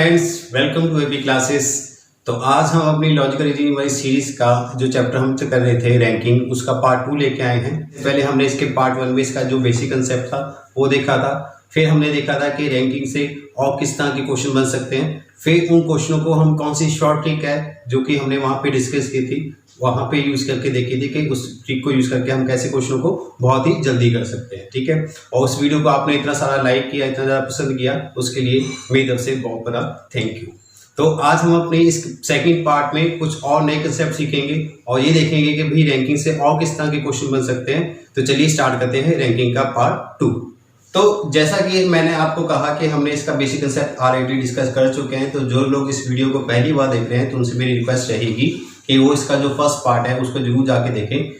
Friends, welcome to AP classes. तो आज हम अपनी लॉजिकल रीजनिंग वाली सीरीज का जो चैप्टर हम कर रहे थे रैंकिंग, उसका पार्ट 2 लेके आए हैं। पहले हमने इसके पार्ट 1 में इसका जो बेसिक कंसेप्ट था वो देखा था। फिर हमने देखा था कि रैंकिंग से और किस तरह के क्वेश्चन बन सकते हैं। फिर उन क्वेश्चनों को हम कौन सी शॉर्ट ट्रिक है जो कि हमने वहाँ पे डिस्कस की थी, वहाँ पे यूज करके देखी थी कि उस ट्रिक को यूज करके हम कैसे क्वेश्चनों को बहुत ही जल्दी कर सकते हैं। ठीक है, और उस वीडियो को आपने इतना सारा लाइक किया, इतना ज़्यादा पसंद किया, उसके लिए मेरी तरफ से बहुत बड़ा थैंक यू। तो आज हम अपने इस सेकंड पार्ट में कुछ और नए कंसेप्ट सीखेंगे और ये देखेंगे कि भाई रैंकिंग से और किस तरह के क्वेश्चन बन सकते हैं। तो चलिए स्टार्ट करते हैं रैंकिंग का पार्ट 2। तो जैसा कि मैंने आपको कहा कि हमने इसका बेसिक कंसेप्ट ऑलरेडी डिस्कस कर चुके हैं, तो जो लोग इस वीडियो को पहली बार देख रहे हैं तो उनसे मेरी रिक्वेस्ट रहेगी कि वो इसका जो फर्स्ट पार्ट है उसको जरूर जाके देखें।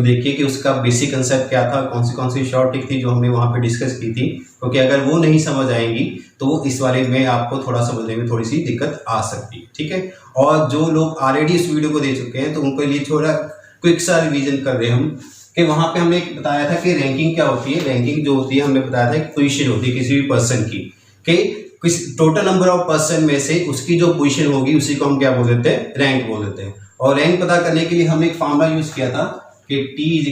देखिए कि उसका बेसिक कंसेप्ट क्या था, कौन सी शॉर्ट ट्रिक थी जो हमने वहाँ पे डिस्कस की थी, क्योंकि अगर वो नहीं समझ आएंगी तो इस वाले में आपको थोड़ा समझने में थोड़ी सी दिक्कत आ सकती है। ठीक है, और जो लोग ऑलरेडी इस वीडियो को देख चुके हैं तो उनके लिए थोड़ा क्विक सा रिवीजन कर रहे हैं हम कि वहाँ पे हमने बताया था कि रैंकिंग क्या होती है। रैंकिंग जो होती है हमने बताया था कि पोजीशन होती है किसी भी पर्सन की, कि किस टोटल नंबर ऑफ पर्सन में से उसकी जो पोजीशन होगी उसी को हम क्या बोल देते हैं, रैंक बोल देते हैं। और रैंक पता करने के लिए हमने एक फॉर्मूला यूज किया था कि T =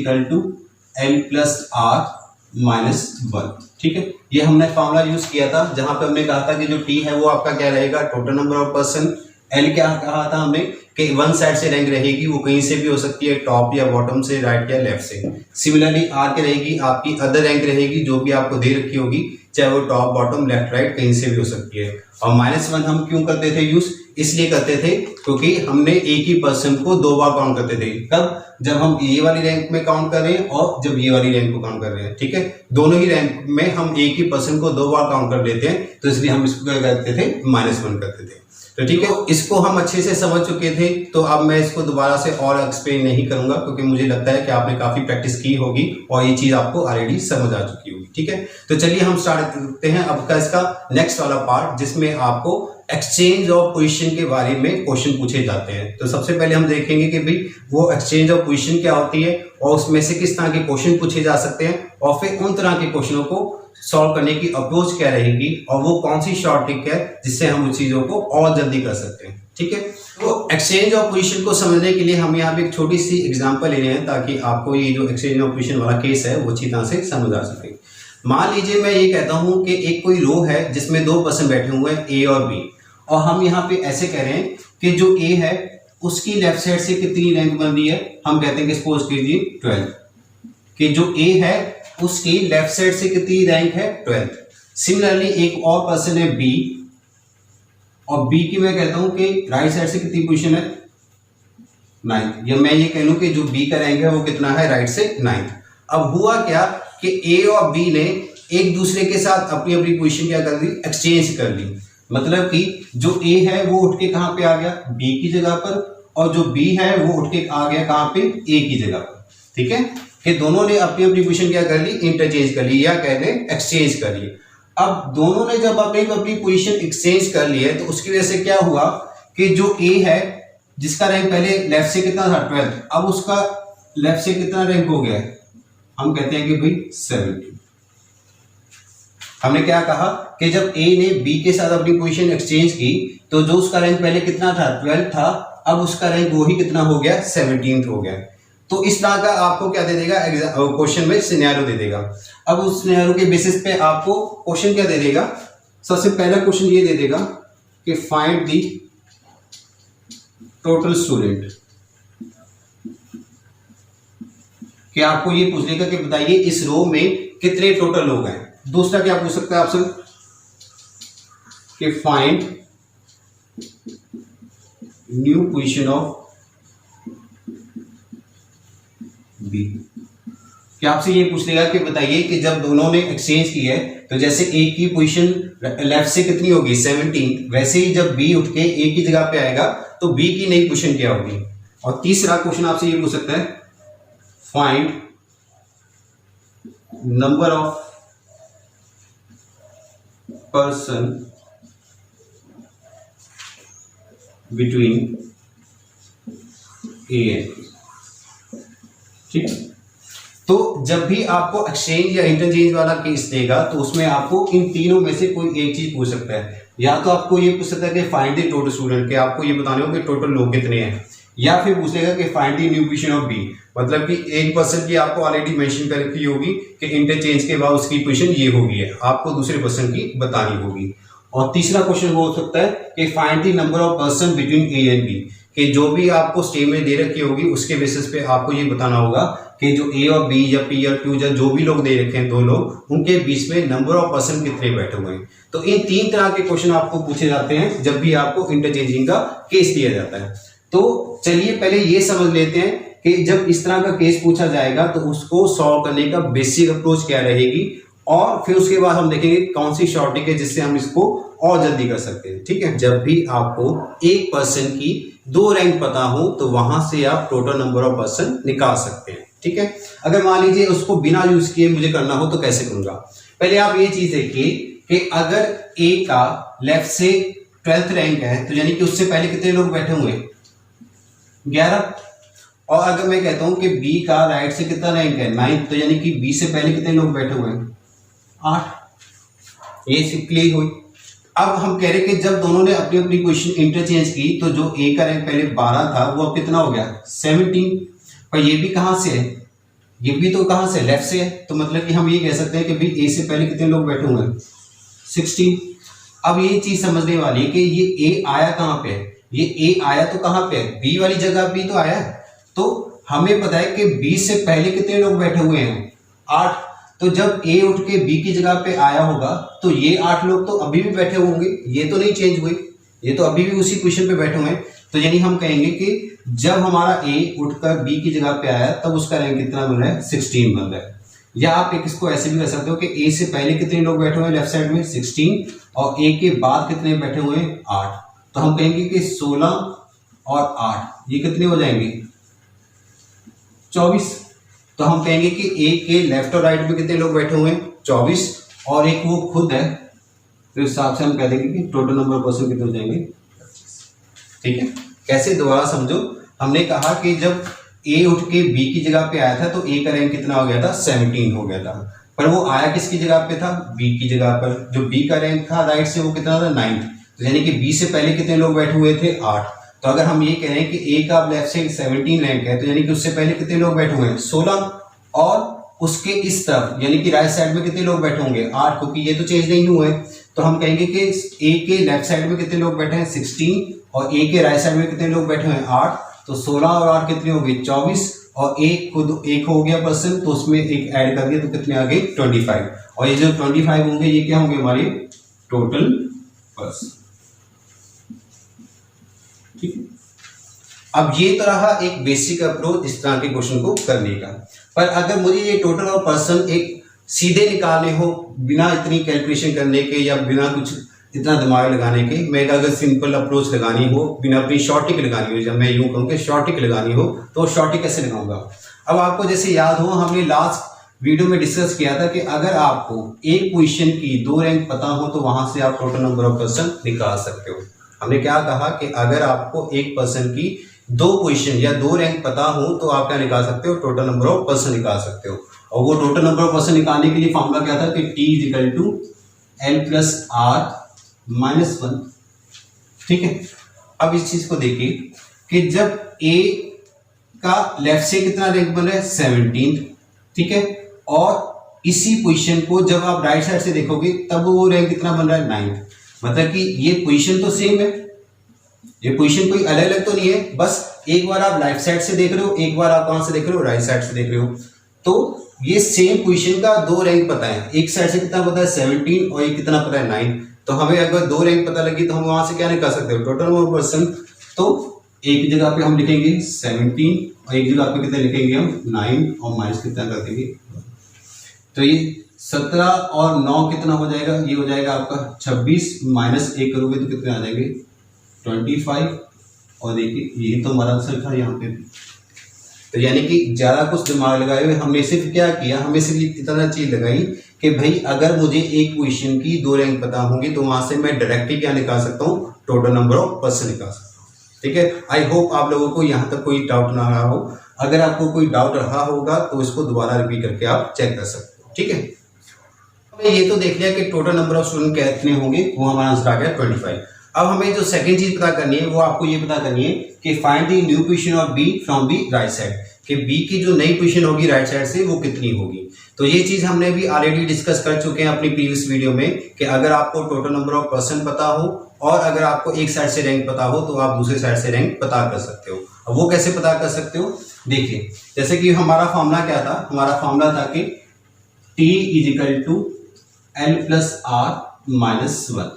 L+R-1। ठीक है, ये हमने फॉर्मूला यूज किया था जहां पे हमने कहा था कि जो T है वो आपका क्या रहेगा, total number of person. L क्या कहा था हमने कि वन साइड से रैंक रहेगी, वो कहीं से भी हो सकती है, टॉप या बॉटम से, राइट या लेफ्ट से। सिमिलरली R की रहेगी आपकी अदर रैंक रहेगी जो भी आपको दे रखी होगी, चाहे वो टॉप बॉटम लेफ्ट राइट कहीं से भी हो सकती है। और -1 हम क्यों करते थे यूज, इसलिए करते थे क्योंकि हमने एक ही पर्सन को 2 बार काउंट करते थे। कब, जब हम ये वाली रैंक में काउंट कर रहे हैं और जब ये वाली रैंक को काउंट कर रहे हैं। ठीक है, दोनों ही रैंक में हम एक ही पर्सन को 2 बार काउंट कर लेते हैं, तो इसलिए हम इसको क्या करते थे, -1 करते थे। तो ठीक है, इसको हम अच्छे से समझ चुके थे, तो अब मैं इसको दोबारा से और एक्सप्लेन नहीं करूंगा क्योंकि मुझे लगता है कि आपने काफी प्रैक्टिस की होगी और ये चीज आपको ऑलरेडी समझ आ चुकी होगी। ठीक है, तो चलिए हम स्टार्ट करते हैं अब का इसका नेक्स्ट वाला पार्ट, जिसमें आपको एक्सचेंज ऑफ पोजीशन के बारे में क्वेश्चन पूछे जाते हैं। तो सबसे पहले हम देखेंगे कि भाई वो एक्सचेंज ऑफ पोजीशन क्या होती है और उसमें से किस तरह के क्वेश्चन पूछे जा सकते हैं, और फिर उन तरह के क्वेश्चनों को सॉल्व करने की अप्रोच क्या रहेगी और वो कौन सी शॉर्ट ट्रिक है जिससे हम उस चीजों को और जल्दी कर सकते हैं। ठीक है, तो एक्सचेंज ऑफ पोजीशन को समझने के लिए हम यहाँ पे एक छोटी सी एग्जांपल ले रहे हैं ताकि आपको ये जो एक्सचेंज ऑफ पोजीशन वाला केस है वो अच्छी तरह से समझ आ सके। मान लीजिए मैं ये कहता हूं कि एक कोई रो है जिसमें 2 पर्सन बैठे हुए हैं, ए और बी, और हम यहाँ पे ऐसे कह रहे हैं कि जो ए है उसकी लेफ्ट साइड से कितनी रैंक बन रही है। हम कहते हैं कि सपोज कीजिए 12, कि जो ए है उसकी लेफ्ट साइड से कितनी रैंक है, 12। सिमिलरली एक और पर्सन है बी, और बी की मैं कहता हूं कि राइट साइड से कितनी पोजीशन है, 9। या मैं ये कह लूं कि जो बी का रैंक है वो कितना है, राइट से 9। अब हुआ क्या कि ए और बी ने एक दूसरे के साथ अपनी अपनी पोजीशन क्या कर ली, एक्सचेंज कर ली। मतलब कि जो ए है वो उठ के कहां पे आ गया, बी की जगह पर, और जो बी है वो उठ के आ गया कहां पे, ए की जगह पर। ठीक है, कि दोनों ने अपनी अपनी पोजीशन क्या कर ली, इंटरचेंज कर ली, या कहते हैं एक्सचेंज कर ली। अब दोनों ने जब अपनी अपनी पोजीशन एक्सचेंज कर ली है तो उसकी वजह से क्या हुआ कि जो ए है जिसका रैंक पहले लेफ्ट से कितना था, 12, अब उसका लेफ्ट से कितना रैंक हो गया, हम कहते हैं कि भाई 70। हमने क्या कहा कि जब ए ने बी के साथ अपनी पोजीशन एक्सचेंज की तो जो उसका रैंक पहले कितना था, 12 था, अब उसका रैंक वही कितना हो गया, 17 हो गया। तो इस तरह का आपको क्या दे देगा, क्वेश्चन में सिनेरियो दे देगा। अब उस सिनेरियो के बेसिस पे आपको क्वेश्चन क्या दे देगा, सबसे पहला क्वेश्चन ये दे देगा कि फाइंड द टोटल स्टूडेंट, कि आपको ये पूछ लेगा कि बताइए इस रो में कितने टोटल लोग हैं। दूसरा क्या पूछ सकता है ऑप्शन, कि find new position of B, क्या आपसे ये पूछ लेगा कि बताइए कि जब दोनों ने एक्सचेंज की है तो जैसे ए की पोजीशन लेफ्ट से कितनी होगी, 17, वैसे ही जब बी उठ के ए की जगह पे आएगा तो बी की नई पोजीशन क्या होगी। और तीसरा क्वेश्चन आपसे ये पूछ सकता है, find number of person between A and B. ठीक, तो जब भी आपको एक्सचेंज या इंटरचेंज वाला केस देगा तो उसमें आपको इन तीनों में से कोई एक चीज पूछ सकता है। या तो आपको ये पूछ सकता है कि फाइंड द टोटल स्टूडेंट, के आपको ये बताने हो कि टोटल लोग कितने हैं, या फिर पूछेगा कि find the new position of B, मतलब कि एक पर्सन की आपको ऑलरेडी मेंशन कर रखी होगी कि इंटरचेंज के बाद उसकी पोजीशन ये होगी है, आपको दूसरे पर्सन की बतानी होगी। और तीसरा क्वेश्चन हो सकता है कि find the number of person between A and B, कि जो भी आपको स्टेट में दे रखी होगी उसके बेसिस पे आपको ये बताना होगा कि जो ए और बी या पी और क्यू या जो भी लोग दे रखे हैं दो लोग, उनके बीच में नंबर ऑफ पर्सन कितने बैठे हुए हैं। तो इन तीन तरह के क्वेश्चन आपको पूछे जाते हैं जब भी आपको इंटरचेंजिंग का केस दिया जाता है। तो चलिए पहले ये समझ लेते हैं कि जब इस तरह का केस पूछा जाएगा तो उसको सॉल्व करने का बेसिक अप्रोच क्या रहेगी, और फिर उसके बाद हम देखेंगे कौन सी शॉर्टिंग है जिससे हम इसको और जल्दी कर सकते हैं। ठीक है, जब भी आपको एक पर्सन की दो रैंक पता हो तो वहां से आप टोटल नंबर ऑफ पर्सन निकाल सकते हैं। ठीक है, अगर मान लीजिए उसको बिना यूज किए मुझे करना हो तो कैसे करूंगा। पहले आप ये चीज देखिए कि अगर ए का लेफ्ट से 12th रैंक है तो यानी कि उससे पहले कितने लोग बैठे हुए हैं, 11। और अगर मैं कहता हूं कि बी का राइट से कितना रैंक है, 9th, तो यानी कि बी से पहले कितने लोग बैठे हुए हैं, 8। ये क्लियर हुई। अब हम कह रहे कि जब दोनों ने अपनी अपनी पोजीशन इंटरचेंज की तो जो ए का रैंक पहले 12 था वो अब कितना हो गया, 17। और ये भी कहां से है, ये भी तो कहां से, लेफ्ट से है, तो मतलब कि हम ये कह सकते हैं कि भाई ए से पहले कितने लोग बैठे हुए हैं, 16। अब ये चीज समझने वाली है कि ये ए आया कहां पे है, ये ए आया तो कहां पे है, बी वाली जगह बी तो आया है। तो हमें पता है कि बी से पहले कितने लोग बैठे हुए हैं, 8। तो जब ए उठ के बी की जगह पे आया होगा तो ये 8 लोग तो अभी भी बैठे होंगे, ये तो नहीं चेंज हुए, ये तो अभी भी उसी पोजीशन पे बैठे हुए हैं। तो यानी हम कहेंगे कि जब हमारा ए उठकर बी की जगह पे आया तब उसका रैंक कितना बन रहा है, 16 बन रहा है। या आप एक इसको ऐसे भी कर सकते हो कि ए से पहले कितने लोग बैठे हुए हैं लेफ्ट साइड में, 16, और ए के बाद कितने बैठे हुए हैं, 8। तो हम कहेंगे कि 16 और 8 ये कितने हो जाएंगे, 24। तो हम कहेंगे कि ए के लेफ्ट और राइट में कितने लोग बैठे हुए हैं, 24, और एक वो खुद है, तो इस हिसाब से हम कह देंगे कि टोटल नंबर ऑफ पर्सन कितने हो जाएंगे, 25। ठीक है, कैसे दोबारा समझो। हमने कहा कि जब ए उठ के बी की जगह पे आया था तो ए का रैंक कितना हो गया था, 17 हो गया था, पर वो आया किसकी जगह पे था, बी की जगह पर। जो बी का रैंक था राइट से वो कितना था, 9। तो यानी कि बी से पहले कितने लोग बैठे हुए थे, 8। तो अगर हम ये कह रहे हैं कि ए का लेफ्ट से 17 रैंक है तो यानी कि उससे पहले कितने लोग बैठे हुए हैं, 16, और उसके इस तरफ यानी कि राइट साइड में कितने लोग बैठे होंगे, 8, क्योंकि ये तो चेंज नहीं हुए। तो हम कहेंगे कि ए के लेफ्ट साइड में कितने लोग बैठे हैं, 16, और ए के राइट साइड में कितने लोग बैठे हैं, 8। तो 16 और 8 कितने हो गए, 24, और एक खुद एक हो गया पर्सन तो उसमें एक ऐड कर दिया तो कितने आ गए, 25। और ये जो 25 होंगे ये क्या होंगे, हमारे टोटल पर्सन। ठीक है, अब ये तो रहा एक बेसिक अप्रोच इस तरह के क्वेश्चन को करने का। पर अगर मुझे ये टोटल ऑफ पर्सन एक सीधे निकालने हो बिना इतनी कैलकुलेशन करने के या बिना कुछ इतना दिमाग लगाने के, मैं अगर सिंपल अप्रोच लगानी हो बिना अपनी शॉर्टिंग लगानी हो, जब मैं यूं कहूँ कि शॉर्टिंग लगानी हो तो शॉर्टिंग कैसे लगाऊंगा। अब आपको जैसे याद हो हमने लास्ट वीडियो में डिस्कस किया था कि अगर आपको एक पोजीशन की 2 रैंक पता हो तो वहां से आप टोटल नंबर ऑफ पर्सन निकाल सकते हो। हमने क्या कहा कि अगर आपको एक पर्सन की 2 पोजीशन या 2 रैंक पता हो तो आप क्या निकाल सकते हो, टोटल नंबर ऑफ पर्सन निकाल सकते हो। और वो टोटल नंबर ऑफ पर्सन निकालने के लिए फॉर्मूला क्या था कि T = L + R - 1। ठीक है, अब इस चीज को देखिए कि जब A का लेफ्ट से कितना रैंक बन रहा है, 17। ठीक है, और इसी पोजीशन को जब आप राइट साइड से देखोगे तब वो रैंक कितना बन रहा है, 9। मतलब कि ये पोजीशन तो सेम है, ये पोजीशन कोई अलग अलग तो नहीं है, बस एक बार आप लेफ्ट साइड से देख रहे हो, एक बार आप कहां से देख रहे हो, राइट साइड से देख रहे हो। तो ये सेम पोजीशन का 2 रैंक पता है, एक साइड से कितना पता है, 17, और एक कितना पता है, 9। तो हमें अगर 2 रैंक पता लगी तो हम वहां से क्या निकाल सकते हो, टोटल नंबर ऑफ पर्सन। तो एक जगह पे हम लिखेंगे 17 और एक जगह पे कितना लिखेंगे हम, 9, और माइनस कितना कर देंगे। तो ये 17 और 9 कितना हो जाएगा, ये हो जाएगा आपका 26, माइनस 1 करोगे तो कितने आ जाएंगे, 25। और देखिए यही तो हमारा आंसर था यहाँ पे। तो यानी कि ज्यादा कुछ दिमाग लगाए हुए हमने सिर्फ क्या किया, हमें सिर्फ इतना चीज लगाई कि भाई अगर मुझे एक पोजीशन की 2 रैंक पता होंगी तो वहां से मैं डायरेक्टली क्या निकाल सकता हूँ, टोटल नंबर ऑफ पर्सन निकाल सकता हूँ। ठीक है, आई होप आप लोगों को यहाँ तक कोई डाउट ना रहा हो। अगर आपको कोई डाउट रहा होगा तो इसको दोबारा रिपीट करके आप चेक कर सकते हो। ठीक है, ये तो देख लिया कि टोटल नंबर ऑफ स्टूडेंट कितने होंगे, वो हमारा आंसर आ गया 25। अब हमें जो सेकंड चीज पता करनी है वो आपको ये पता करनी है कि find the new position of B from the right side, कि बी की जो नई पोजीशन होगी राइट साइड से वो कितनी होगी। तो ये चीज हमने भी ऑलरेडी डिस्कस कर चुके हैं अपनी प्रीवियस वीडियो में कि अगर आपको टोटल नंबर ऑफ पर्सन पता हो और अगर आपको एक साइड से रैंक पता हो तो आप दूसरे साइड से रैंक पता कर सकते हो। अब वो कैसे पता कर सकते हो, देखिए जैसे कि हमारा फॉर्मूला क्या था, हमारा फॉर्मूला था कि T = L+R-1,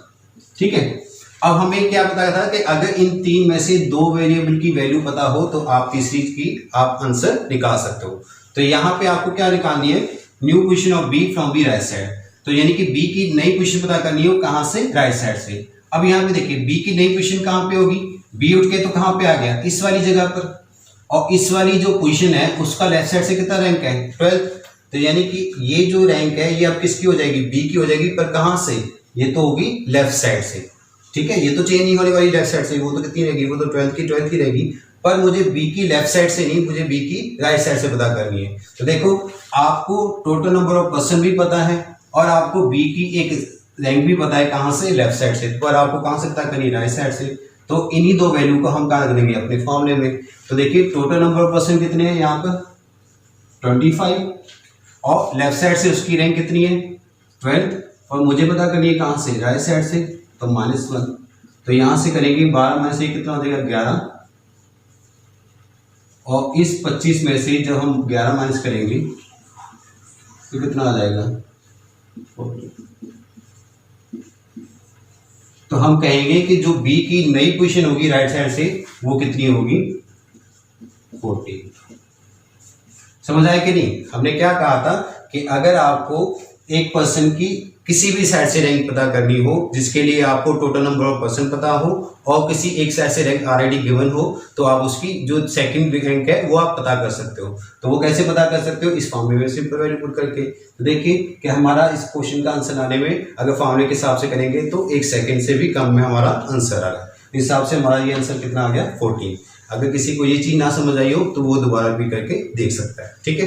ठीक है। अब हमें क्या पता था कि अगर इन तीन में से दो वेरिएबल की वैल्यू पता हो तो आप तीसरी की आप आंसर निकाल सकते हो। तो यहाँ पे आपको क्या निकालनी है, new position of B from B right side. तो यानी कि बी की नई पोजीशन पता करनी हो कहां से, राइट साइड से। अब यहाँ पे देखिए बी की नई पोजीशन कहां पे होगी, बी उठ के तो कहां पे आ गया, इस वाली जगह पर, और इस वाली जो पोजीशन है उसका लेफ्ट साइड से कितना रैंक है, 12। तो यानी कि ये जो रैंक है ये अब किसकी हो जाएगी, बी की हो जाएगी, पर कहां से, ये तो होगी लेफ्ट साइड से, ठीक है। ये तो चेंज नहीं होने वाली लेफ्ट साइड से, वो तो कितनी रहेगी, वो तो 12 की रहेगी, पर मुझे बी की लेफ्ट साइड से नहीं, मुझे बी की राइट साइड से पता करनी है। तो देखो आपको टोटल नंबर ऑफ पर्सन भी पता है और आपको बी की एक रैंक भी पता है, कहां से, लेफ्ट साइड से, पर आपको कहां से पता करनी है, राइट साइड से। तो इन्हीं दो वैल्यू को हम कहां करेंगे, अपने फॉर्मूले में। तो देखिए टोटल नंबर ऑफ पर्सन कितने हैं यहाँ पर 25 और लेफ्ट साइड से उसकी रैंक कितनी है 12, और मुझे पता करनी है कहां से, राइट साइड से, तो -1। तो यहां से करेंगे 12 में से कितना हो जाएगा 11, और इस 25 में से जब हम 11 माइनस करेंगे तो कितना आ जाएगा 40। तो हम कहेंगे कि जो बी की नई पोजीशन होगी राइट साइड से वो कितनी होगी 40। समझ आया कि नहीं। हमने क्या कहा था कि अगर आपको एक पर्सन की किसी भी साइड से रैंक पता करनी हो जिसके लिए आपको टोटल नंबर ऑफ पर्सन पता हो और किसी एक साइड से रैंक ऑलरेडी गिवन हो, तो आप उसकी जो सेकंड रैंक है वो आप पता कर सकते हो। तो वो कैसे पता कर सकते हो, इस फॉर्मूले में सिंपल वैल्यू पुट करके। तो देखिए कि हमारा इस क्वेश्चन का आंसर आने में अगर फॉर्मूले के हिसाब से करेंगे तो 1 सेकंड से भी कम में हमारा आंसर आ रहा है। इस हिसाब से हमारा ये आंसर कितना आ गया 14। अगर किसी को ये चीज ना समझ आई हो तो वो दोबारा भी करके देख सकता है, ठीक है।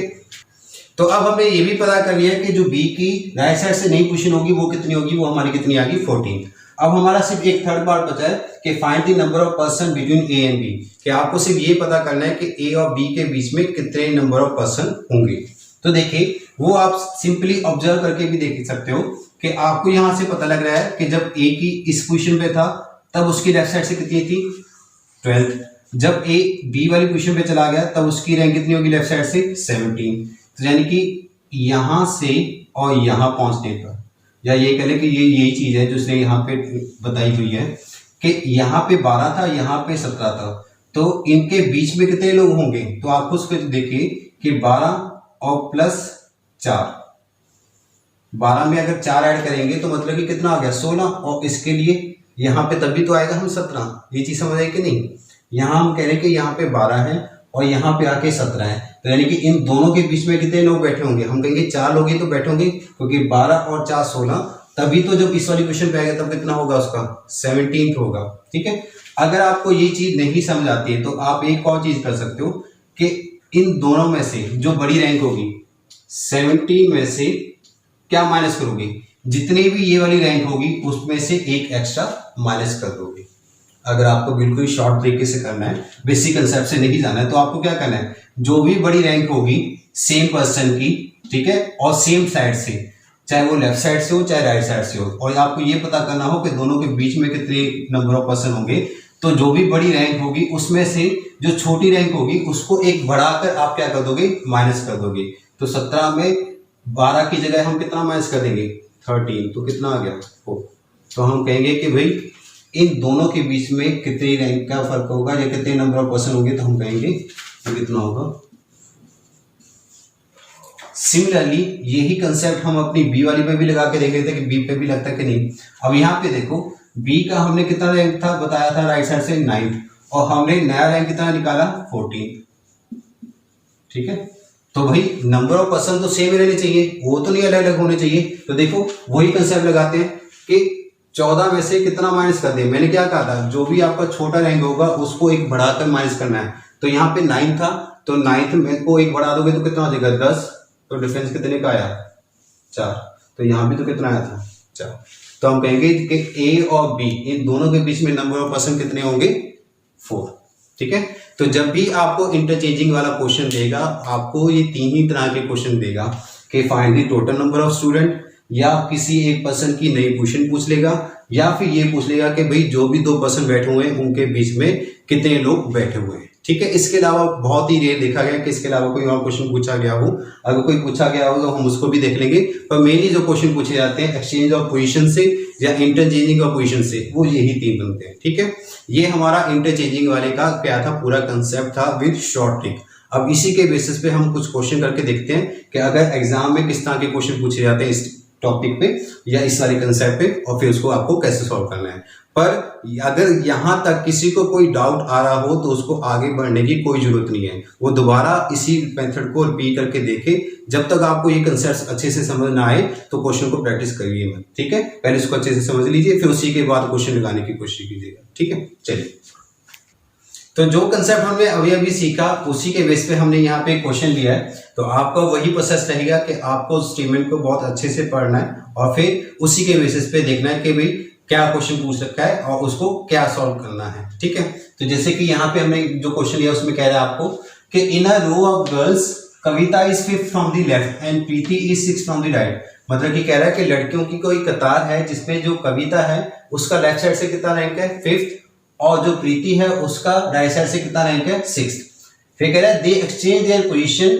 तो अब हमने ये भी पता कर लिया कि जो बी की राइट साइड से नई पोजीशन होगी वो कितनी होगी, वो हमारी कितनी आ गई 14। अब हमारा सिर्फ एक थर्ड पार्ट बचा है कि find the number of person between A and B, कि आपको सिर्फ ये पता करना है कि ए और बी के बीच में कितने नंबर ऑफ पर्सन होंगे। तो देखिए वो आप सिंपली ऑब्जर्व करके भी देख सकते हो कि आपको यहां से पता लग रहा है कि जब ए की इस पोजीशन पे था तब उसकी लेफ्ट साइड से कितनी थी 12। जब ए बी वाली पोजीशन पे चला गया तब उसकी रैंक कितनी होगी लेफ्ट साइड से 17। तो यानी कि यहां से और यहां पहुंचने पर, या ये कह लें कि ये यही चीज है जो उसने यहाँ पे बताई हुई है कि यहाँ पे 12 था, यहाँ पे 17 था, तो इनके बीच में कितने लोग होंगे। तो आप उसको देखिए कि 12 और +4, 12 में अगर 4 ऐड करेंगे तो मतलब कि कितना आ गया 16, और इसके लिए यहाँ पे तभी तो आएगा हम 17। ये चीज समझ आई कि नहीं। यहाँ हम कह रहे हैं कि यहाँ पे 12 है और यहाँ पे आके 17 है, तो यानी कि इन दोनों के बीच में कितने लोग बैठे होंगे, हम कहेंगे 4 लोग ही तो बैठे होंगे, क्योंकि 12 और 4 16, तभी तो जब इस वाली क्वेश्चन पे आएगा तब कितना होगा उसका 17 होगा, ठीक है। अगर आपको ये चीज नहीं समझ आती है तो आप एक और चीज कर सकते हो कि इन दोनों में से जो बड़ी रैंक होगी 17 में से क्या माइनस करोगे, जितनी भी ये वाली रैंक होगी उसमें से एक एक्स्ट्रा माइनस कर दोगे। अगर आपको बिल्कुल शॉर्ट तरीके से करना है, बेसिक कंसेप्ट से नहीं जाना है, तो आपको क्या करना है, जो भी बड़ी रैंक होगी सेम पर्सन की, ठीक है, और सेम साइड से, चाहे वो लेफ्ट साइड से हो चाहे राइट साइड से हो, और आपको ये पता करना हो कि दोनों के बीच में कितने नंबर ऑफ पर्सन होंगे, तो जो भी बड़ी रैंक होगी उसमें से जो छोटी रैंक होगी उसको एक बढ़ाकर आप क्या कर दोगे, माइनस कर दोगे। तो 17 में 12 की जगह हम कितना माइनस कर देंगे 13, तो कितना आ गया 4। तो हम कहेंगे कि भाई इन दोनों के बीच में कितनी रैंक का फर्क होगा या कितने नंबर ऑफ पर्सन होंगे, तो हम कहेंगे तो कितना होगा। सिमिलरली यही कंसेप्ट हम अपनी बी वाली पे भी लगा के देख रहे थे कि बी पे भी लगता है कि नहीं। अब यहाँ पे देखो बी का हमने कितना रैंक था बताया था राइट साइड से 9, और हमने नया रैंक कितना निकाला 14, ठीक है। तो भाई नंबर ऑफ पर्सन तो सेम रहने चाहिए, वो तो नहीं अलग अलग होने चाहिए। तो देखो वही कंसेप्ट लगाते हैं कि 14 में से कितना माइनस कर दे। मैंने क्या कहा था, जो भी आपका छोटा रैंक होगा उसको एक बढ़ाकर माइनस करना है। तो यहाँ पे 9 था, तो 9 में को एक बढ़ा दोगे तो कितना हो जाएगा 10, तो डिफरेंस कितने का आया 4। तो यहाँ भी तो कितना आया था 4। तो हम कहेंगे कि ए और बी इन दोनों के बीच में नंबर ऑफ पर्सन कितने होंगे 4। ठीक है, तो जब भी आपको इंटरचेंजिंग वाला क्वेश्चन देगा, आपको ये 3 ही तरह के क्वेश्चन देगा कि find the total number of student, या किसी एक पर्सन की नई पोजीशन पूछ लेगा, या फिर ये पूछ लेगा कि भाई जो भी 2 पर्सन बैठे हुए हैं उनके बीच में कितने लोग बैठे हुए हैं। ठीक है, इसके अलावा बहुत ही रेयर देखा गया कि इसके अलावा कोई और क्वेश्चन पूछा गया हो। अगर कोई पूछा गया हो तो हम उसको भी देख लेंगे, पर मेनली जो क्वेश्चन पूछे जाते हैं एक्सचेंज ऑफ पोजीशन से या इंटरचेंजिंग ऑफ पोजीशन से, वो यही 3 बनते हैं। ठीक है, ये हमारा इंटरचेंजिंग वाले का क्या था, पूरा कंसेप्ट था विद शॉर्ट ट्रिक। अब इसी के बेसिस पे हम कुछ क्वेश्चन करके देखते हैं कि अगर एग्जाम में किस तरह के क्वेश्चन पूछे जाते हैं इस टॉपिक पे या इस वाले कंसेप्ट पे, और फिर उसको आपको कैसे सॉल्व करना है। पर अगर यहां तक किसी को कोई डाउट आ रहा हो तो उसको आगे बढ़ने की कोई जरूरत नहीं है, वो दोबारा इसी मेथड को रिपीट करके देखे। जब तक आपको ये कंसेप्ट अच्छे से समझ ना आए तो क्वेश्चन को प्रैक्टिस करिए मत। ठीक है, पहले इसको अच्छे से समझ लीजिए, फिर उसी के बाद क्वेश्चन लगाने की कोशिश कीजिएगा। ठीक है, चलिए, तो जो कंसेप्ट हमने अभी सीखा उसी के बेस पे हमने यहाँ पे क्वेश्चन लिया है। तो आपका वही प्रोसेस रहेगा कि आपको स्टेटमेंट को बहुत अच्छे से पढ़ना है और फिर उसी के बेसिस पे देखना है कि भाई क्या क्वेश्चन पूछ रखा है और उसको क्या सॉल्व करना है। ठीक है, तो जैसे कि यहाँ पे हमने जो क्वेश्चन लिया उसमें कह रहा है आपको कि in a row of girls Kavita is 5th from the left and Preeti is 6th from the right. मतलब कि कह रहा है कि लड़कियों की कोई कतार है जिसमें जो कविता है उसका लेफ्ट साइड से कितना रैंक है 5th, और जो प्रीति है उसका राइट साइड से कितना रैंक है 6th। फिर कह रहा है दे exchange their position,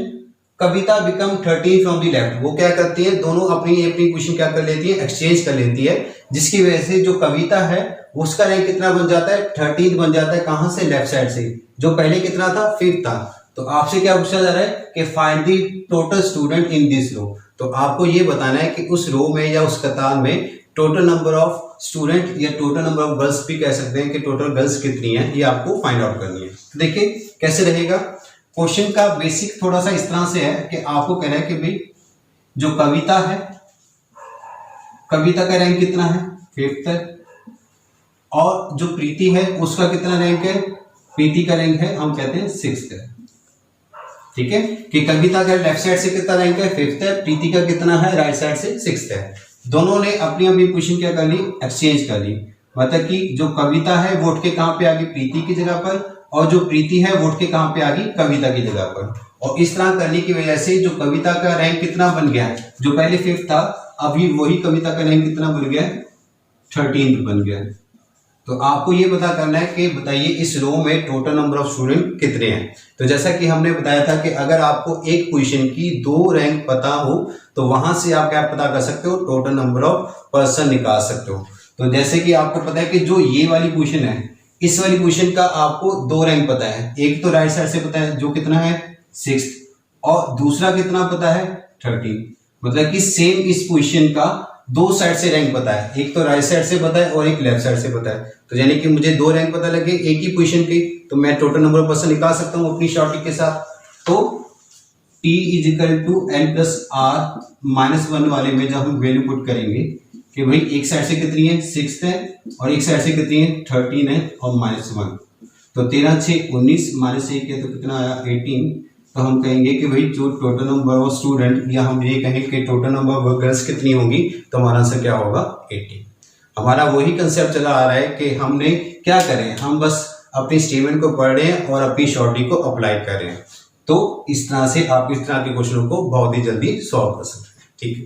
Kavita become 13 from the left. वो क्या करती है, दोनों अपनी अपनी पोजीशन क्या कर लेती है, एक्सचेंज कर लेती है, जिसकी वजह से जो कविता है उसका रैंक कितना बन जाता है 13 बन जाता है। कहां से, लेफ्ट साइड से, जो पहले कितना था 5th था। तो आपसे क्या पूछा जा रहा है कि find the total student in this row. तो आपको ये बताना है कि उस रो में या उस कतार में टोटल नंबर ऑफ स्टूडेंट या टोटल नंबर ऑफ गर्ल्स भी कह सकते हैं कि टोटल गर्ल्स कितनी है, ये आपको फाइंड आउट करनी है। तो देखिए कैसे रहेगा क्वेश्चन का बेसिक थोड़ा सा इस तरह से है कि आपको कहना है कि भाई जो कविता है, कविता का रैंक कितना है 5th है, और जो प्रीति है उसका कितना रैंक है, प्रीति का रैंक है हम कहते हैं 6th है। ठीक है, कि कविता का लेफ्ट साइड से कितना रैंक है 5th है, प्रीति का कितना है राइट साइड से 6th है। दोनों ने अपनी अपनी पोजीशन क्या कर ली, एक्सचेंज कर ली। मतलब कि जो कविता है वो उठ के कहां पे आ गई, प्रीति की जगह पर, और जो प्रीति है वो उठ के कहां पे आ गई, कविता की जगह पर। और इस तरह करने की वजह से जो कविता का रैंक कितना बन गया, जो पहले 5th था अभी वही कविता का रैंक कितना बन गया 13th बन गया। तो आपको ये पता करना है कि बताइए इस रो में टोटल नंबर ऑफ स्टूडेंट कितने हैं। तो जैसा कि हमने बताया था कि अगर आपको एक पोजीशन की 2 रैंक पता हो तो वहां से आप क्या पता कर सकते हो, टोटल नंबर ऑफ पर्सन निकाल सकते हो। तो जैसे कि आपको पता है कि जो ये वाली पोजीशन है, इस वाली पोजीशन का आपको 2 रैंक पता है, एक तो राइट साइड से पता है जो कितना है 6th, और दूसरा कितना पता है 13। मतलब कि सेम इस पोजीशन का 2 साइड से रैंक पता है, एक तो राइट साइड से पता है और एक लेफ्ट साइड से पता है। तो यानी कि मुझे 2 रैंक पता लगे एक ही पोजीशन की, तो मैं टोटल नंबर ऑफ पर्सन निकाल सकता हूं अपनी शॉर्ट ट्रिक के साथ। तो T = L + R - 1 वाले में जब हम वैल्यू पुट करेंगे कि भाई एक साइड से कितनी है 6th है और एक साइड से कितनी है 13 है और -1, तो 13 6 19 -1 है तो कितना आया 18। तो हम कहेंगे कि भाई जो टोटल नंबर ऑफ स्टूडेंट, या हम ये कहें कि टोटल नंबर ऑफ गर्ल्स कितनी होंगी, तो हमारा आंसर क्या होगा 18। हमारा वही कंसेप्ट चला आ रहा है कि हमने क्या करें, हम बस अपनी स्टेटमेंट को पढ़ रहे हैं और अपनी शॉर्ट ट्रिक को अप्लाई कर रहे हैं। तो इस तरह से आप इस तरह के क्वेश्चनों को बहुत ही जल्दी सॉल्व कर सकते हैं। ठीक है,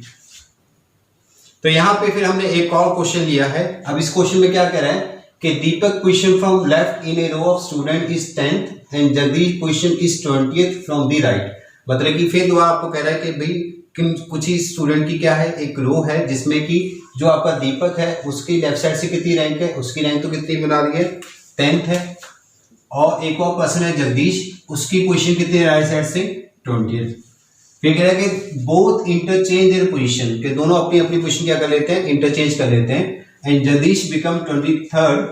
तो यहाँ पे फिर हमने एक और क्वेश्चन लिया है। अब इस क्वेश्चन में क्या कह रहा है कि Deepak position from left in a row of student is 10th and Jagdish position is 20th from the right. मतलब कि फिर दोबारा आपको कह रहा है कि भाई कुछ ही स्टूडेंट की क्या है, एक रो है जिसमें कि जो आपका दीपक है उसकी लेफ्ट साइड से कितनी रैंक है, उसकी रैंक तो कितनी बना रही है 10th है, और एक और पर्सन है जगदीश, उसकी पोजीशन कितनी है राइट साइड से 20th। फिर कह रहा है कि बोथ इंटरचेंज देयर पोजीशन, के दोनों अपनी अपनी पोजीशन क्या कर लेते हैं, इंटरचेंज कर लेते हैं, and Jagdish become 23rd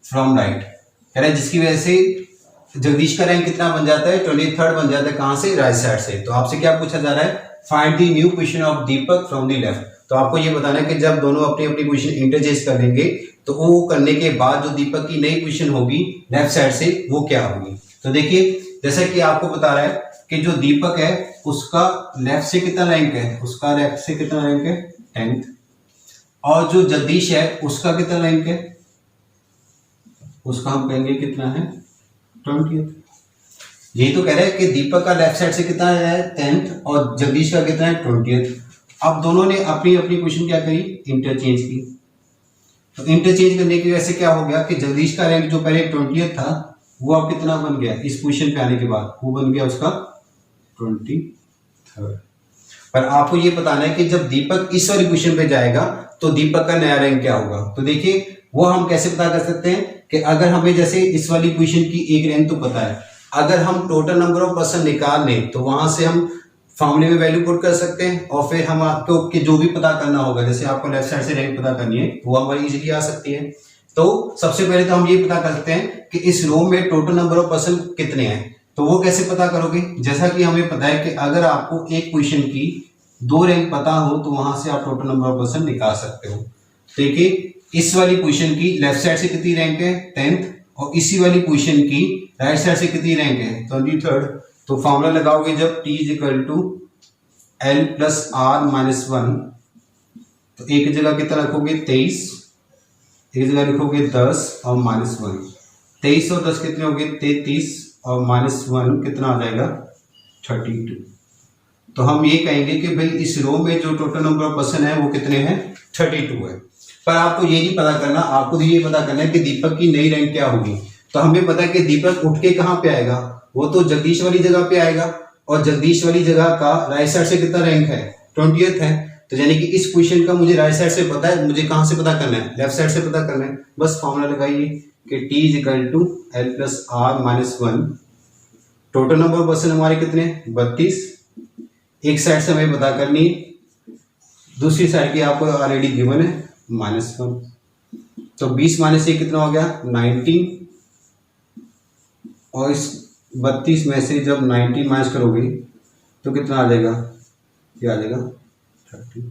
from right. कह रहा है जिसकी वजह से जगदीश का रैंक कितना बन जाता है 23rd बन जाता है, कहां से, राइट साइड से। तो आपसे क्या पूछा जा रहा है, find the new position of Deepak from the left. तो आपको ये बताना है कि जब दोनों अपनी अपनी पोजीशन इंटरचेंज कर लेंगे तो वो करने के बाद जो दीपक की नई पोजीशन होगी लेफ्ट साइड से वो क्या होगी। तो देखिए जैसा कि आपको बता रहा है कि जो दीपक है उसका लेफ्ट से कितना रैंक है, उसका लेफ्ट से कितना रैंक है 10th, और जो जगदीश है उसका कितना रैंक है, उसका हम कहेंगे कितना है 20th। यही तो कह रहे हैं कि दीपक का लेफ्ट साइड से कितना है 10th और जगदीश का कितना है 20th। अब दोनों ने अपनी अपनी पोजीशन क्या करी, इंटरचेंज की। तो इंटरचेंज करने की वजह से क्या हो गया कि जगदीश का रैंक जो पहले 20th था वो अब कितना बन गया, इस पोजीशन पे आने के बाद वो बन गया उसका 23rd। पर आपको ये बताना है कि जब दीपक इस वाली पोजीशन पे जाएगा तो दीपक का नया रैंक क्या होगा। तो देखिए वो हम कैसे पता कर सकते हैं कि अगर हमें जैसे इस वाली पोजीशन की एक रैंक तो पता है, अगर हम टोटल नंबर ऑफ पर्सन निकाल लें तो वहां से हम फॉर्मूले में वैल्यू पुट कर सकते हैं, और फिर हम आपको कि जो भी पता करना होगा, जैसे आपको लेफ्ट साइड से रैंक पता करनी है वो हमारी इजीली आ सकती है। तो सबसे पहले तो हम ये पता कर सकते हैं कि इस रो में टोटल नंबर ऑफ पर्सन कितने हैं। तो वो कैसे पता करोगे, जैसा कि हमें पता है कि अगर आपको एक पोजीशन की 2 रैंक पता हो तो वहां से आप टोटल नंबर ऑफ पर्सन निकाल सकते हो। देखिए इस वाली पोजीशन की लेफ्ट साइड से कितनी रैंक है 10th, और इसी वाली पोजीशन की राइट साइड से कितनी रैंक है 23rd। तो फॉर्मूला लगाओगे जब t = L + R-1, तो एक जगह कितना रखोगे 23, एक जगह लिखोगे 10 और -1। 23 और 10 कितने हो गए 33, और -1 कितना आ जाएगा 32। तो हम ये कहेंगे कि भाई इस रो में जो टोटल नंबर ऑफ पर्सन है वो कितने हैं 32 है। पर आपको ये नहीं पता करना, आपको ये पता करना है कि दीपक की नई रैंक क्या होगी। तो हमें पता है कि दीपक उठ के कहाँ पे आएगा, वो तो जगदीश वाली जगह पे आएगा, और जगदीश वाली जगह का राइट साइड से कितना रैंक है 20th है। तो यानी कि इस पोजीशन का मुझे राइट साइड से पता है, मुझे कहां से पता करना है, लेफ्ट साइड से पता करना है। बस फॉर्मूला लगाइए कि t = L + R-1। Total number of person हमारे कितने 32, एक साइड से हमें पता करनी है, दूसरी साइड की आपको ऑलरेडी गिवन है -1। तो 20 - 1 कितना हो गया 19, और इस 32 में से जब 19 माइनस करोगे तो कितना आ जाएगा, ये आ जाएगा 30।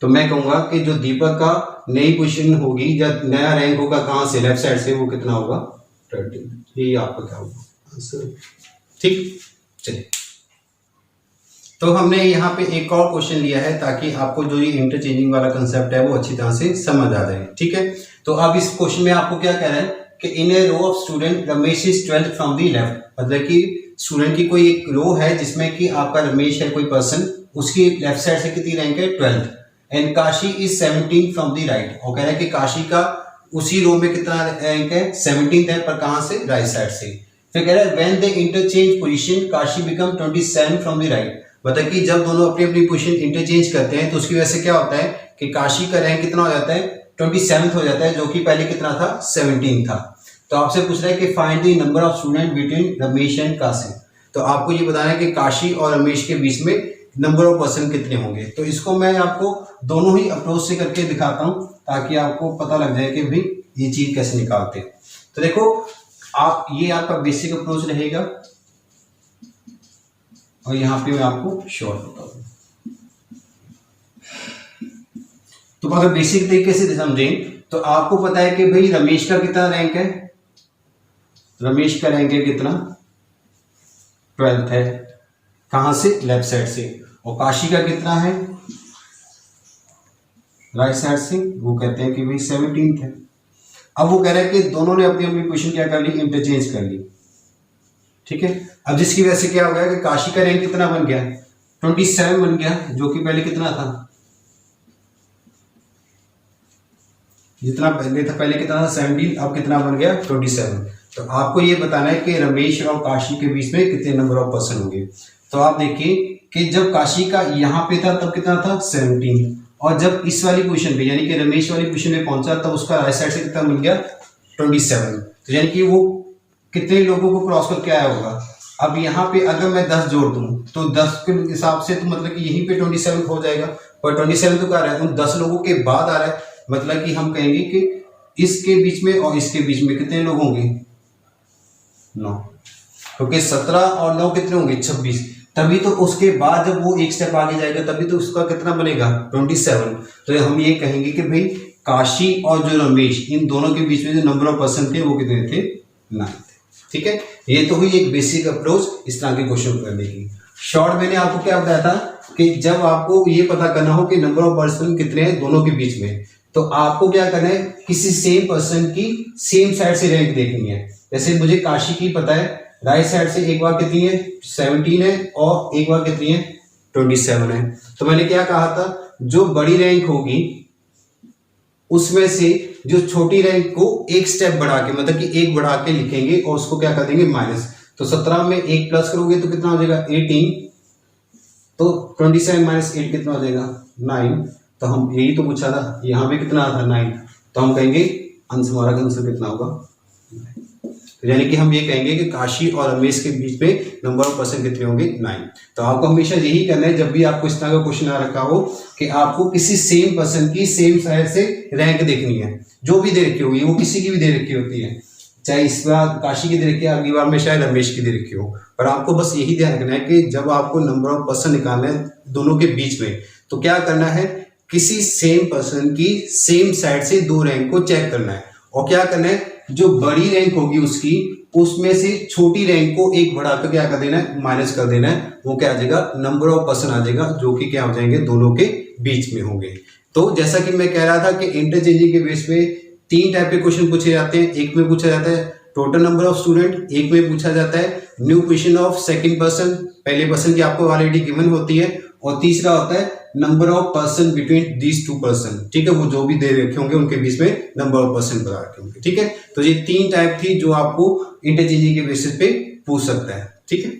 तो मैं कहूंगा कि जो दीपक का नई पोजीशन होगी या नया रैंक होगा कहां से, लेफ्ट साइड से, वो कितना होगा 30। यही आपका क्या होगा आंसर। ठीक, चलिए तो हमने यहाँ पे एक और क्वेश्चन लिया है ताकि आपको जो ये इंटरचेंजिंग वाला कंसेप्ट है वो अच्छी तरह से समझ आ जाए। ठीक है, तो अब इस क्वेश्चन में आपको क्या कह रहा है कि in a row of student Ramesh is 12th from the left, मतलब कि स्टूडेंट की कोई एक रो है जिसमें कि आपका रमेश है कोई पर्सन, उसकी लेफ्ट साइड से कितनी रैंक है 12th, and Kashi is 17 from the right. और कह रहा है कि काशी का उसी रो में कितना रैंक है 17th है, पर कहां से, राइट साइड से। फिर कह रहा है when they interchange position Kashi become 27 from the right, मतलब कि जब दोनों अपनी अपनी पोजीशन इंटरचेंज करते हैं तो उसकी वजह से क्या होता है कि काशी का रैंक कितना हो जाता है 27th हो जाता है, जो कि पहले कितना था 17 था। तो आपसे पूछ रहा है कि find the number of student between Ramesh and Kashi. तो आपको ये बताना है कि काशी और रमेश के बीच में नंबर ऑफ पर्सन कितने होंगे। तो इसको मैं आपको दोनों ही अप्रोच से करके दिखाता हूं ताकि आपको पता लग जाए कि भाई ये चीज कैसे निकालते हैं। तो देखो आप, ये आपका बेसिक अप्रोच रहेगा, और यहां पे मैं आपको शॉर्ट बताऊंगा। तो अगर बेसिक तरीके से समझें तो आपको पता है कि भाई रमेश का कितना रैंक है, रमेश का रैंक है कितना 12th है, कहां से, लेफ्ट साइड से, और काशी का कितना है राइट साइड से, वो कहते हैं कि भाई 17th है। अब वो कह रहे हैं कि दोनों ने अपनी अपनी पोजीशन क्या कर ली, इंटरचेंज कर ली। ठीक है, अब जिसकी वजह से क्या हो गया कि काशी का रैंक कितना बन गया 27 बन गया, जो कि पहले कितना था, जितना पहले था, पहले कितना था 17, अब कितना बन गया 27। तो आपको ये बताना है कि रमेश और काशी के बीच में कितने नंबर ऑफ पर्सन होंगे। तो आप देखिए कि जब काशी का यहाँ पे था तब कितना था 17, और जब इस वाली पोजीशन पे यानी कि रमेश वाली पोजीशन में पहुंचा तब उसका राइट साइड से कितना मिल गया 27। तो यानी कि वो कितने लोगों को क्रॉस करके आया होगा। अब यहाँ पे अगर मैं 10 जोड़ दूं तो 10 के हिसाब से तो मतलब कि यहीं पे 27 हो जाएगा, पर 27 तो क्या रहा है, उन 10 लोगों के बाद आ रहा है, मतलब कि हम कहेंगे कि इसके बीच में और इसके बीच में कितने लोग होंगे 9, क्योंकि 17 और 9 कितने होंगे 26। तभी तो उसके बाद जब वो एक स्टेप आगे जाएगा तभी तो उसका कितना बनेगा 27। तो हम ये कहेंगे कि भाई काशी और जो रमेश इन दोनों के बीच में जो नंबर ऑफ पर्सन थे वो कितने थे 9 थे। ठीक है, ये तो हुई एक बेसिक अप्रोच इस तरह के क्वेश्चन करने की। शॉर्ट मैंने आपको क्या बताया था कि जब आपको ये पता करना हो कि नंबर ऑफ पर्सन कितने हैं दोनों के बीच में, तो आपको क्या करना है, किसी सेम पर्सन की सेम साइड से रैंक देखनी है। जैसे मुझे काशी की पता है, राइट साइड से एक बार कितनी है 17 है और एक बार कितनी है 27 है। तो मैंने क्या कहा था, जो बड़ी रैंक होगी उसमें से जो छोटी रैंक को एक स्टेप बढ़ा के, मतलब कि एक बढ़ा के लिखेंगे और उसको क्या कर देंगे माइनस। तो 17 में एक प्लस करोगे तो कितना हो जाएगा 18, तो 27 माइनस 8 कितना हो जाएगा 9। तो हम यही तो पूछा था, यहाँ पे कितना था 9, तो हम कहेंगे आंसर, हमारा आंसर कितना होगा। तो यानी कि हम ये कहेंगे कि काशी और रमेश के बीच में नंबर ऑफ पर्सन कितने होंगे 9। तो आपको हमेशा यही करना है जब भी आपको इस तरह का क्वेश्चन आ रखा हो कि आपको किसी सेम पर्सन की सेम साइड से रैंक देखनी है, जो भी दे रखी होगी, वो किसी की भी दे रखी होती है, चाहे इस बार काशी की दे रखी है, अगली बार में शायद रमेश की दे रखी हो। पर आपको बस यही ध्यान रखना है कि जब आपको नंबर ऑफ पर्सन निकालना है दोनों के बीच में, तो क्या करना है, किसी सेम पर्सन की सेम साइड से दो रैंक को चेक करना है और क्या करना है, जो बड़ी रैंक होगी उसकी, उसमें से छोटी रैंक को एक बढ़ाकर क्या कर देना है, माइनस कर देना है। वो क्या आ जाएगा, नंबर ऑफ पर्सन आ जाएगा, जो कि क्या हो जाएंगे, दोनों के बीच में होंगे। तो जैसा कि मैं कह रहा था कि इंटरचेंजिंग के बेस पे 3 टाइप के क्वेश्चन पूछे जाते हैं। एक में पूछा जाता है टोटल नंबर ऑफ स्टूडेंट, एक में पूछा जाता है new question of second person, पहले पर्सन की आपको ऑलरेडी गिवन होती है, और तीसरा होता है number of person between these 2 person. ठीक है, वो जो भी दे रखे होंगे उनके बीच में नंबर ऑफ पर्सन बता रखे होंगे। ठीक है, तो ये 3 टाइप थी जो आपको इंटरचेंजिंग के बेसिस पे पूछ सकता है। ठीक है,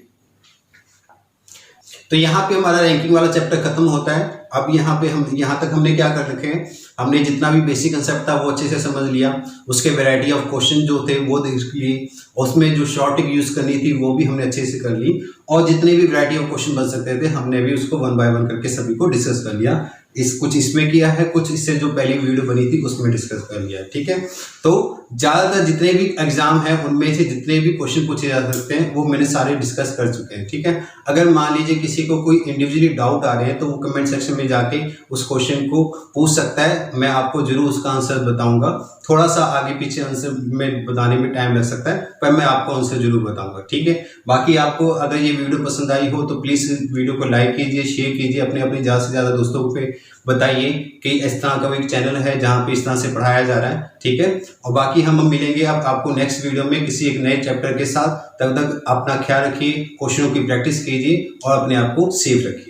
तो यहाँ पे हमारा रैंकिंग वाला चैप्टर खत्म होता है। अब यहाँ पे हम यहाँ तक हमने क्या कर रखे हैं, हमने जितना भी बेसिक कंसेप्ट था वो अच्छे से समझ लिया, उसके वैरायटी ऑफ क्वेश्चन जो थे वो देख लिए, उसमें जो शॉर्ट ट्रिक यूज करनी थी वो भी हमने अच्छे से कर ली, और जितने भी वैरायटी ऑफ क्वेश्चन बन सकते थे हमने भी उसको 1 बाय 1 करके सभी को डिस्कस कर लिया। कुछ इसमें किया है, कुछ इससे जो पहली वीडियो बनी थी उसमें डिस्कस कर लिया है। ठीक है, तो ज्यादातर जितने भी एग्जाम हैं उनमें से जितने भी क्वेश्चन पूछे जा सकते हैं वो मैंने सारे डिस्कस कर चुके हैं। ठीक है, अगर मान लीजिए किसी को कोई इंडिविजुअली डाउट आ रहे हैं तो वो कमेंट सेक्शन में जाके उस क्वेश्चन को पूछ सकता है, मैं आपको जरूर उसका आंसर बताऊंगा। थोड़ा सा आगे पीछे आंसर में बताने में टाइम लग सकता है, पर मैं आपको आंसर जरूर बताऊंगा। ठीक है, बाकी आपको अगर ये वीडियो पसंद आई हो तो प्लीज वीडियो को लाइक कीजिए, शेयर कीजिए, अपने ज्यादा से ज्यादा दोस्तों को बताइए कि इस तरह का एक चैनल है जहाँ पे इस तरह से पढ़ाया जा रहा है। ठीक है, और बाकी हम मिलेंगे अब आपको नेक्स्ट वीडियो में किसी एक नए चैप्टर के साथ। तब तक अपना ख्याल रखिए, क्वेश्चनों की प्रैक्टिस कीजिए और अपने आप को सेफ रखिए।